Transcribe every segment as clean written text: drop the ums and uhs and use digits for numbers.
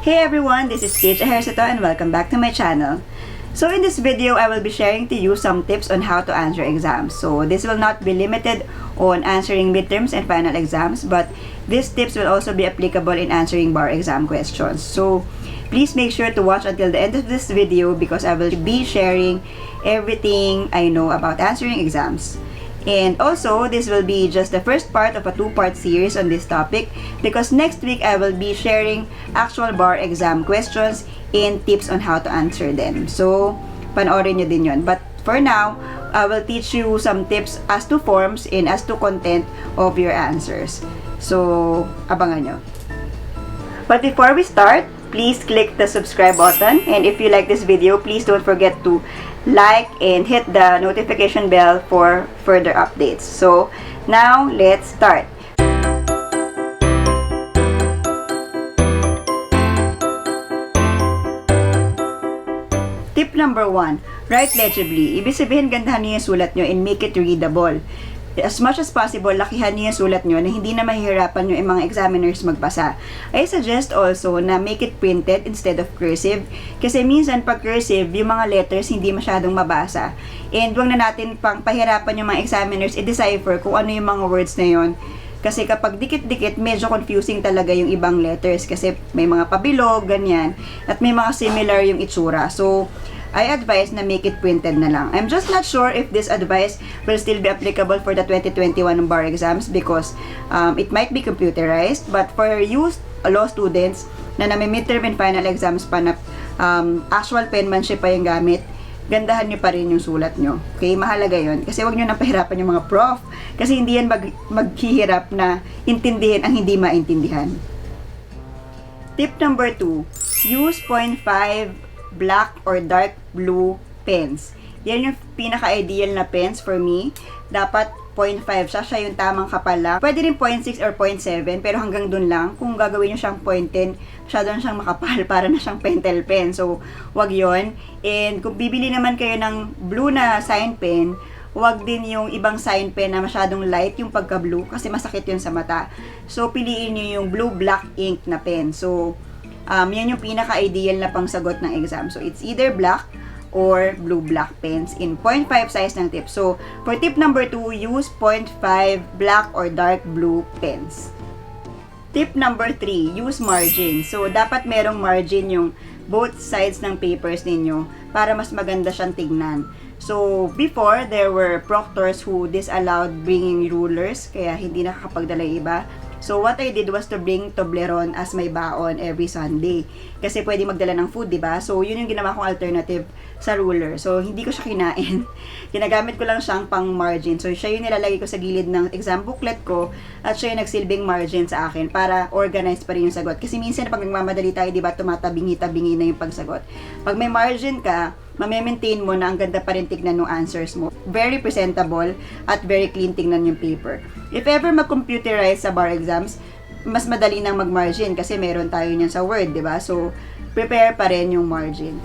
Hey everyone, this is Keij, Ejercito, and welcome back to my channel. So in this video, I will be sharing to you some tips on how to answer exams. So this will not be limited on answering midterms and final exams, but these tips will also be applicable in answering bar exam questions. So please make sure to watch until the end of this video because I will be sharing everything I know about answering exams. And also, this will be just the first part of a two-part series on this topic because next week I will be sharing actual bar exam questions and tips on how to answer them. So, panoorin nyo din yun. But for now, I will teach you some tips as to forms and as to content of your answers. So, abangan nyo. But before we start, please click the subscribe button. And if you like this video, please don't forget to like and hit the notification bell for further updates. So, now let's start. Tip number 1, write legibly. Ibig sabihin, gandahan niyo yung sulat nyo and make it readable. As much as possible, lakihan niyo yung sulat nyo na hindi na mahihirapan yung mga examiners magbasa. I suggest also na make it printed instead of cursive. Kasi minsan pag cursive, yung mga letters hindi masyadong mabasa. And huwag na natin pang pahirapan yung mga examiners i-decipher kung ano yung mga words na yon. Kasi kapag dikit-dikit, medyo confusing talaga yung ibang letters. Kasi may mga pabilog, ganyan. At may mga similar yung itsura. So, I advise na make it printed na lang. I'm just not sure if this advice will still be applicable for the 2021 bar exams because it might be computerized. But for you law students na may midterm and final exams pa na actual penmanship pa yung gamit, gandahan nyo pa rin yung sulat nyo. Okay? Mahalaga yun. Kasi wag nyo nang pahirapan yung mga prof. Kasi hindi yan maghihirap na intindihin ang hindi maintindihan. Tip number 2, use 0.5 black or dark blue pens. Yan yung pinaka-ideal na pens for me. Dapat 0.5 siya yung tamang kapal lang. Pwede rin 0.6 or 0.7, pero hanggang dun lang. Kung gagawin nyo siyang 0.10, masyado na siyang makapal, para na siyang pentel pen. So, wag yon. And kung bibili naman kayo ng blue na sign pen, wag din yung ibang sign pen na masyadong light yung pagka-blue kasi masakit yun sa mata. So, piliin nyo yung blue-black ink na pen. So, yan yung pinaka-ideal na pangsagot ng exam. So, it's either black or blue-black pens in 0.5 size ng tip. So, for tip number 2, use 0.5 black or dark blue pens. Tip number 3, use margin. So, dapat merong margin yung both sides ng papers ninyo para mas maganda siyang tignan. So, before, there were proctors who disallowed bringing rulers, kaya hindi nakakapagdala yung iba. So, what I did was to bring Toblerone as my baon every Sunday. Kasi pwede magdala ng food, diba? So, yun yung ginawa kong alternative sa ruler. So, hindi ko siya kinain. Ginagamit ko lang siyang pang margin. So, siya yung nilalagay ko sa gilid ng exam booklet ko at siya yung nagsilbing margin sa akin para organized pa rin yung sagot. Kasi minsan pag nagmamadali tayo, diba, tumatabingi-tabingi na yung pagsagot. Pag may margin ka, mame-maintain mo na ang ganda pa rin tignan ng answers mo. Very presentable at very clean tignan yung paper. If ever mag-computerize sa bar exams, mas madali nang mag-margin kasi meron tayo niyan sa Word, di ba? So, prepare pa rin yung margin.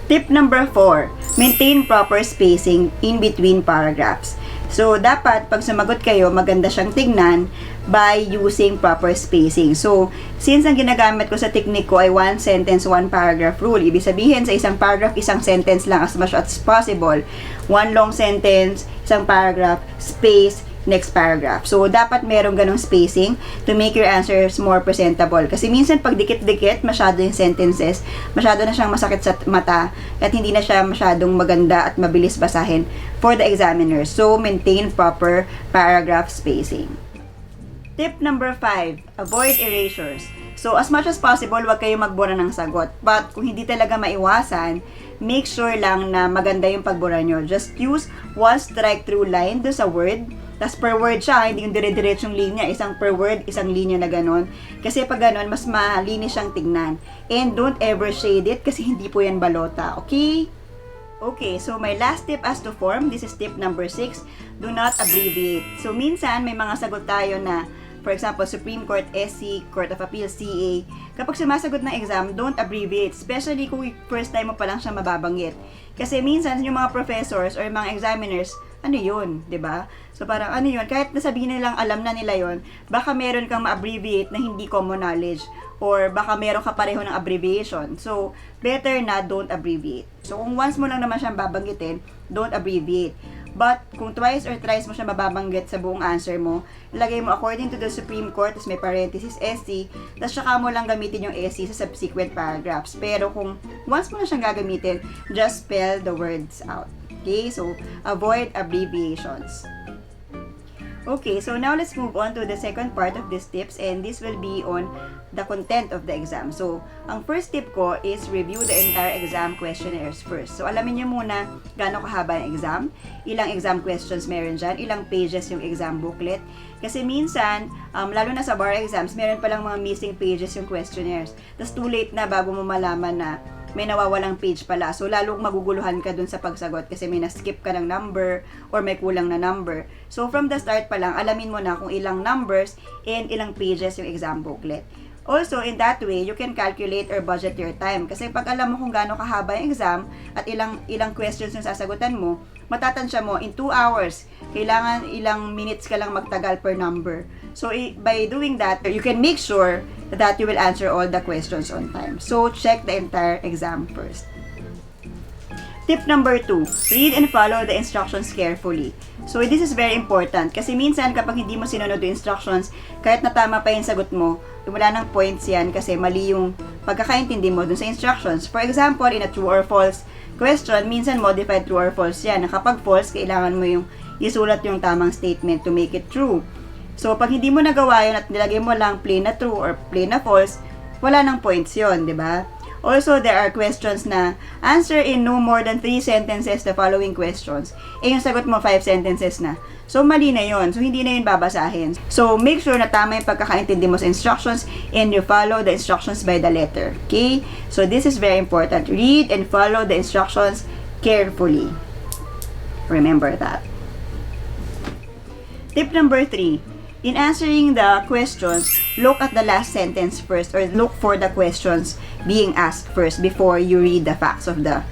Tip number 4, maintain proper spacing in between paragraphs. So, dapat pag sumagot kayo, maganda siyang tignan by using proper spacing. So, since ang ginagamit ko sa technique ko ay one sentence, one paragraph rule, ibig sabihin sa isang paragraph, isang sentence lang as much as possible. One long sentence, isang paragraph, space, next paragraph. So, dapat merong ganong spacing to make your answers more presentable. Kasi minsan, pag dikit-dikit, masyado yung sentences, masyado na siyang masakit sa mata, at hindi na siya masyadong maganda at mabilis basahin for the examiner. So, maintain proper paragraph spacing. Tip number 5, avoid erasures. So, as much as possible, wag kayong magbura ng sagot. But, kung hindi talaga maiwasan, make sure lang na maganda yung pagbura nyo. Just use one strike-through line do sa word. Tas per word siya, hindi yung dire-diretsong linya. Isang per word, isang linya na ganon. Kasi pag ganon, mas malinis siyang tignan. And don't ever shade it kasi hindi po yan balota. Okay? Okay, so my last tip as to form, this is tip number 6, do not abbreviate. So minsan, may mga sagot tayo na, for example, Supreme Court, SC, Court of Appeals, CA. Kapag sumasagot ng exam, don't abbreviate. Especially kung first time mo pa lang siya mababanggit. Kasi minsan, yung mga professors or mga examiners, ano yun, 'di ba? So parang ano yun, kahit nasabihin nilang alam na nila yun, baka meron kang ma-abbreviate na hindi common knowledge or baka meron ka pareho ng abbreviation. So better na don't abbreviate. So kung once mo lang naman siyang babanggitin, don't abbreviate. But kung twice or thrice mo siya mababanggit sa buong answer mo, ilagay mo according to the Supreme Court, tapos may parenthesis SC, tapos saka mo lang gamitin yung SC sa subsequent paragraphs. Pero kung once mo na siyang gagamitin, just spell the words out. Okay, so avoid abbreviations. Okay, so now let's move on to the second part of these tips, and this will be on the content of the exam. So, ang first tip ko is review the entire exam questionnaires first. So, alamin nyo muna gaano kahaba yung exam, ilang exam questions meron dyan, ilang pages yung exam booklet. Kasi minsan, lalo na sa bar exams, meron palang mga missing pages yung questionnaires. Tapos too late na bago mo malaman na may nawawalang page pala. So, lalong maguguluhan ka dun sa pagsagot kasi may na-skip ka ng number or may kulang na number. So, from the start pa lang, alamin mo na kung ilang numbers and ilang pages yung exam booklet. Also, in that way, you can calculate or budget your time. Kasi pag alam mo kung gaano kahaba yung exam at ilang questions yung sasagutan mo, matatansya mo in 2 hours. Kailangan ilang minutes ka lang magtagal per number. So, by doing that, you can make sure that you will answer all the questions on time. So, check the entire exam first. Tip number 2, read and follow the instructions carefully. So, this is very important kasi minsan kapag hindi mo sinunod yung instructions, kahit na tama pa yung sagot mo, wala ng points yan kasi mali yung pagkakaintindi mo dun sa instructions. For example, in a true or false question, minsan modified true or false yan. Kapag false, kailangan mo yung isulat yung tamang statement to make it true. So, pag hindi mo nagawa yun at nilagay mo lang plain na true or plain na false, wala ng points yun, di ba? Also, there are questions na answer in no more than 3 sentences the following questions. Yung sagot mo 5 sentences na. So, mali na yun. So, hindi na yun babasahin. So, make sure na tama yung pagkakaintindi mo sa instructions and you follow the instructions by the letter. Okay? So, this is very important. Read and follow the instructions carefully. Remember that. Tip number 3. In answering the questions, look at the last sentence first or look for the questions being asked first before you read the facts of the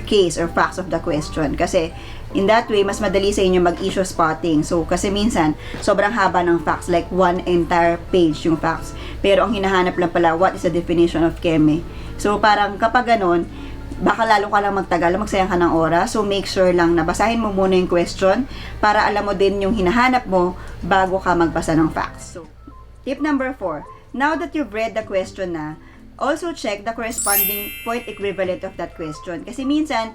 case or facts of the question. Kasi in that way, mas madali sa inyo mag-issue spotting. So, kasi minsan, sobrang haba ng facts, like one entire page yung facts. Pero ang hinahanap lang pala, what is the definition of cheme? So, parang kapag ganun, baka lalo ka lang magtagal, magsayang ka ng oras. So, make sure lang na basahin mo muna yung question para alam mo din yung hinahanap mo bago ka magbasa ng facts. So, tip number 4. Now that you've read the question na, also check the corresponding point equivalent of that question. Kasi minsan,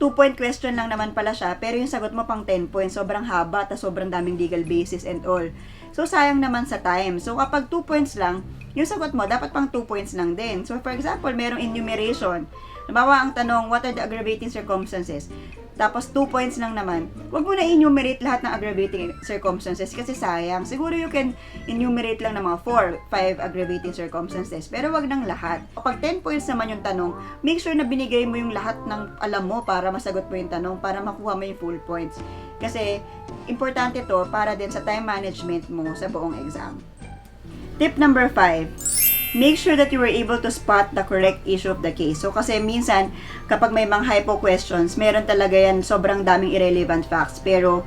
2-point question lang naman pala siya, pero yung sagot mo pang 10 points, sobrang haba, tas sobrang daming legal basis and all. So, sayang naman sa time. So, kapag 2 points lang, yung sagot mo, dapat pang 2 points lang din. So, for example, merong enumeration. Halimbawa, ang tanong, what are the aggravating circumstances? Tapos, 2 points lang naman. Huwag mo na enumerate lahat ng aggravating circumstances kasi sayang. Siguro you can enumerate lang ng mga 4, 5 aggravating circumstances. Pero wag ng lahat. Kapag 10 points naman yung tanong, make sure na binigay mo yung lahat ng alam mo para masagot mo yung tanong, para makuha mo yung full points. Kasi, importante to para din sa time management mo sa buong exam. Tip number 5. Make sure that you were able to spot the correct issue of the case. So, kasi minsan, kapag may mga hypo questions, meron talaga yan sobrang daming irrelevant facts. Pero,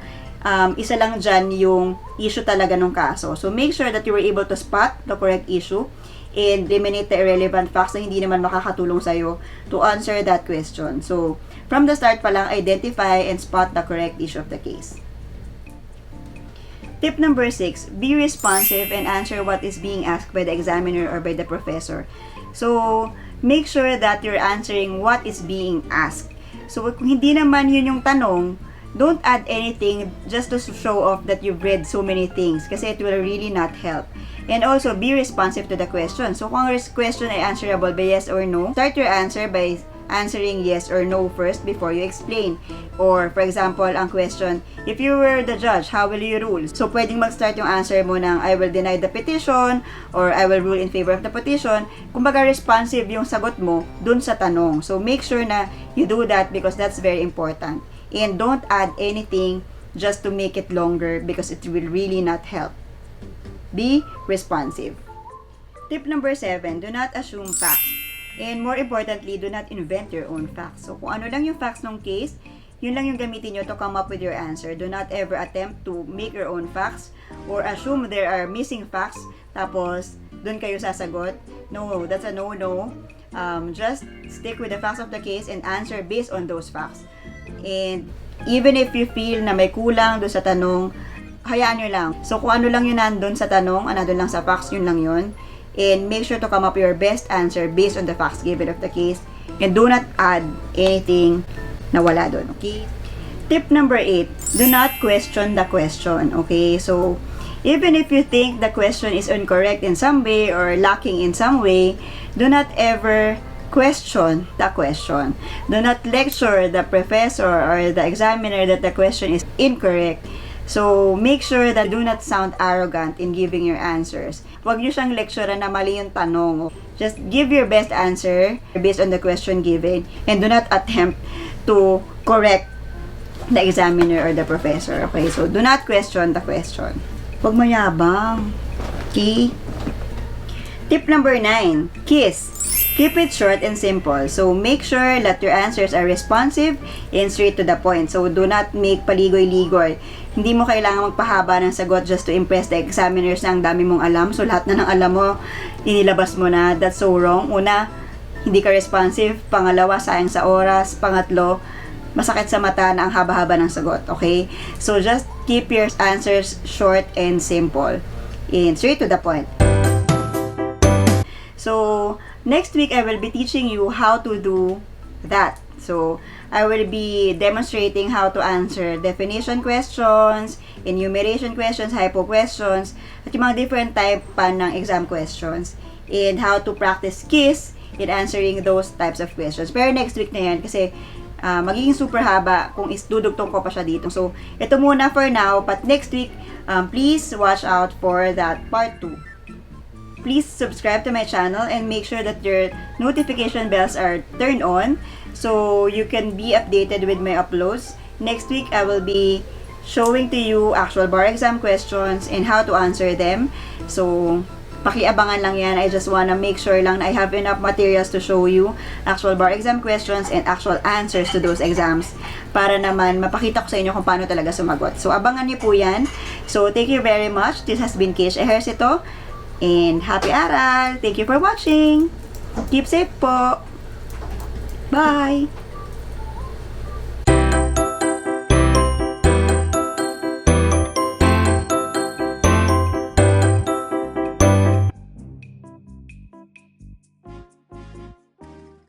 isa lang dyan yung issue talaga ng kaso. So, make sure that you were able to spot the correct issue and eliminate the irrelevant facts na hindi naman makakatulong sa'yo to answer that question. So, from the start pa lang, identify and spot the correct issue of the case. Tip number 6, be responsive and answer what is being asked by the examiner or by the professor. So, make sure that you're answering what is being asked. So, kung hindi naman yun yung tanong, don't add anything just to show off that you've read so many things kasi it will really not help. And also, be responsive to the question. So, kung ang question ay answerable by yes or no, start your answer by answering yes or no first before you explain. Or, for example, ang question, if you were the judge, how will you rule? So, pwedeng mag-start yung answer mo ng I will deny the petition or I will rule in favor of the petition. Kumbaga, responsive yung sagot mo dun sa tanong. So, make sure na you do that because that's very important. And don't add anything just to make it longer because it will really not help. Be responsive. Tip number 7, do not assume facts. And more importantly, do not invent your own facts. So, kung ano lang yung facts ng case, yun lang yung gamitin nyo to come up with your answer. Do not ever attempt to make your own facts or assume there are missing facts tapos dun kayo sasagot. No, that's a no-no. Just stick with the facts of the case and answer based on those facts. And even if you feel na may kulang doon sa tanong, hayaan nyo lang. So, kung ano lang yun nandun sa tanong, nandun lang sa facts, yun lang yun. And make sure to come up with your best answer based on the facts given of the case. And do not add anything na wala dun, okay? Tip number 8, do not question the question, okay? So, even if you think the question is incorrect in some way or lacking in some way, do not ever question the question. Do not lecture the professor or the examiner that the question is incorrect. So, make sure that do not sound arrogant in giving your answers. Huwag nyo siyang lecture na mali yung tanong. Just give your best answer based on the question given and do not attempt to correct the examiner or the professor. Okay, so do not question the question. Huwag mayabang. Okay? Tip number 9, kiss. Keep it short and simple. So, make sure that your answers are responsive and straight to the point. So, do not make paligoy-ligoy. Hindi mo kailangan magpahaba ng sagot just to impress the examiners na ang dami mong alam. So, lahat na ng alam mo, inilabas mo na. That's so wrong. Una, hindi ka responsive. Pangalawa, sayang sa oras. Pangatlo, masakit sa mata na ang haba-haba ng sagot. Okay? So, just keep your answers short and simple. And straight to the point. So, next week, I will be teaching you how to do that. So, I will be demonstrating how to answer definition questions, enumeration questions, hypo questions, at yung mga different type pa ng exam questions, and how to practice KISS in answering those types of questions. Pero next week na yan, kasi magiging super haba kung dudugtong ko pa siya dito. So, ito muna for now, but next week, please watch out for that part 2. Please subscribe to my channel and make sure that your notification bells are turned on so you can be updated with my uploads. Next week, I will be showing to you actual bar exam questions and how to answer them. So, pakiabangan lang yan. I just wanna make sure lang na I have enough materials to show you actual bar exam questions and actual answers to those exams para naman mapakita ko sa inyo kung paano talaga sumagot. So, abangan niyo po yan. So, thank you very much. This has been Keij Ejercito. And happy aral! Thank you for watching! Keep safe po! Bye!